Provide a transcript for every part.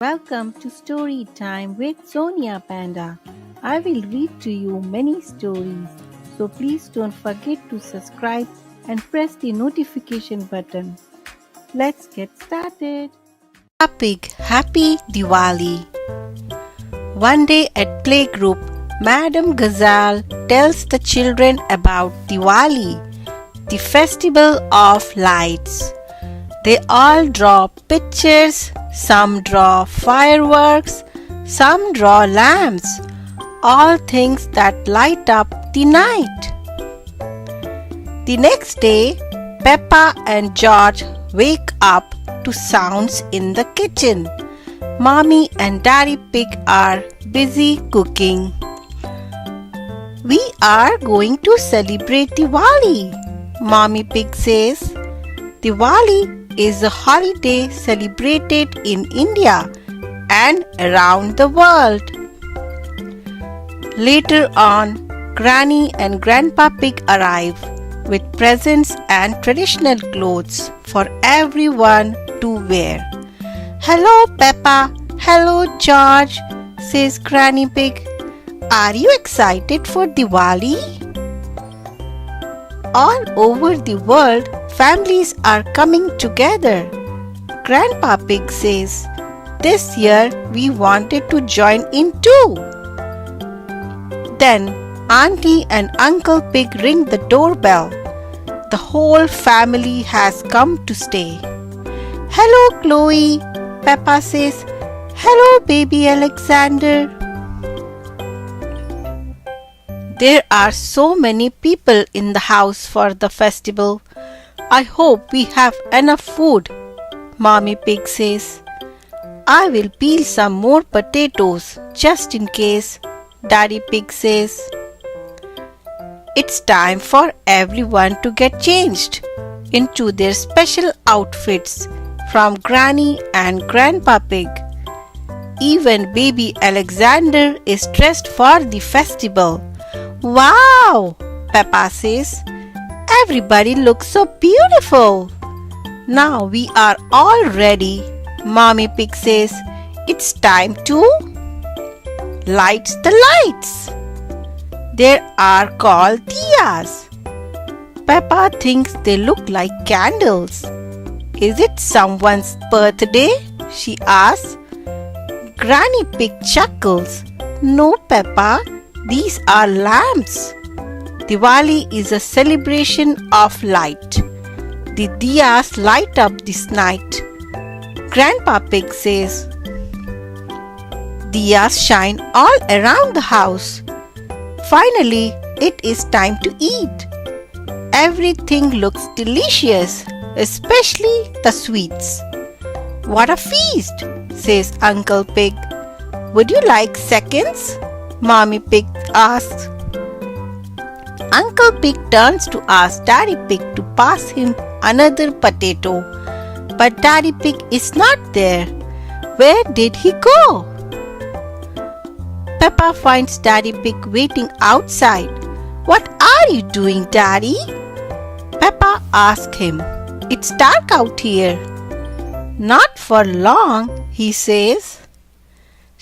Welcome to Storytime with Sonia Panda. I will read to you many stories, so please don't forget to subscribe and press the notification button. Let's get started. Topic Happy Diwali. One day at playgroup, Madam Ghazal tells the children about Diwali, the festival of lights. They all draw pictures, some draw fireworks, some draw lamps, all things that light up the night. The next day, Peppa and George wake up to sounds in the kitchen. Mommy and Daddy Pig are busy cooking. We are going to celebrate Diwali, Mommy Pig says. Diwali is a holiday celebrated in India and around the world. Later on, Granny and Grandpa Pig arrive with presents and traditional clothes for everyone to wear. "Hello, Peppa. Hello, George," says Granny Pig. "Are you excited for Diwali?" All over the world, families are coming together. Grandpa Pig says, "This year we wanted to join in too." Then Auntie and Uncle Pig ring the doorbell. The whole family has come to stay. "Hello, Chloe," Peppa says. "Hello, baby Alexander." There are so many people in the house for the festival. "I hope we have enough food," Mommy Pig says. "I will peel some more potatoes just in case," Daddy Pig says. It's time for everyone to get changed into their special outfits from Granny and Grandpa Pig. Even baby Alexander is dressed for the festival. "Wow!" Peppa says. "Everybody looks so beautiful." "Now we are all ready," Mommy Pig says. "It's time to light the lights. They are called diyas." Peppa thinks they look like candles. "Is it someone's birthday?" she asks. Granny Pig chuckles. "No, Peppa, these are lamps. Diwali is a celebration of light. The diyas light up this night." Grandpa Pig says, "Diyas shine all around the house. Finally, it is time to eat. Everything looks delicious, especially the sweets." "What a feast," says Uncle Pig. "Would you like seconds?" Mommy Pig asks. Uncle Pig turns to ask Daddy Pig to pass him another potato. But Daddy Pig is not there. Where did he go? Peppa finds Daddy Pig waiting outside. "What are you doing, Daddy?" Peppa asks him. "It's dark out here." "Not for long," he says.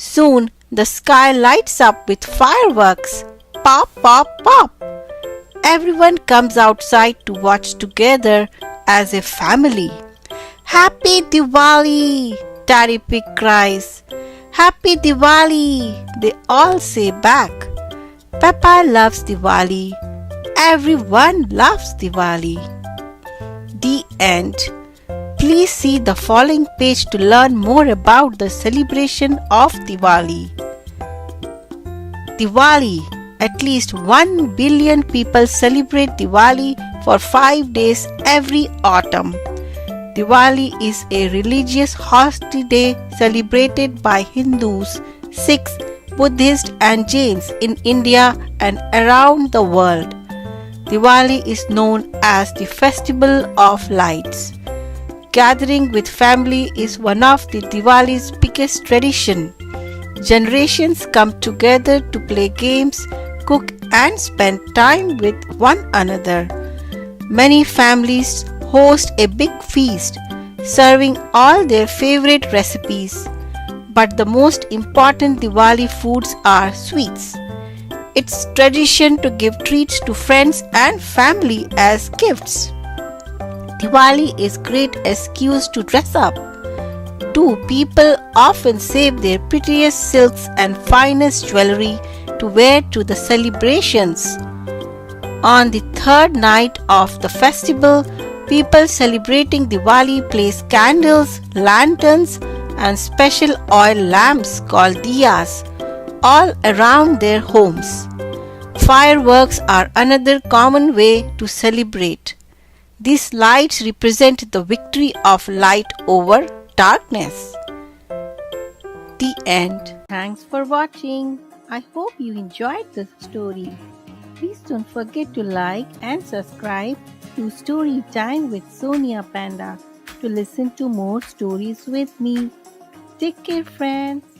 Soon the sky lights up with fireworks. Pop, pop, pop. Everyone comes outside to watch together as a family. "Happy Diwali!" Daddy Pig cries. "Happy Diwali!" they all say back. Peppa loves Diwali. Everyone loves Diwali. The end. Please see the following page to learn more about the celebration of Diwali. Diwali. At least 1 billion people celebrate Diwali for 5 days every autumn. Diwali is a religious holiday celebrated by Hindus, Sikhs, Buddhists and Jains in India and around the world. Diwali is known as the Festival of Lights. Gathering with family is one of the Diwali's biggest tradition. Generations come together to play games, cook and spend time with one another. Many families host a big feast, serving all their favorite recipes. but the most important Diwali foods are sweets. It's tradition to give treats to friends and family as gifts. Diwali is great excuse to dress up. Too, people often save their prettiest silks and finest jewelry to wear to the celebrations. On the third night of the festival, people celebrating Diwali place candles, lanterns, and special oil lamps called diyas all around their homes. Fireworks are another common way to celebrate. These lights represent the victory of light over darkness. The end. Thanks for watching. I hope you enjoyed the story. Please don't forget to like and subscribe to Storytime with Sonia Panda to listen to more stories with me. Take care, friends.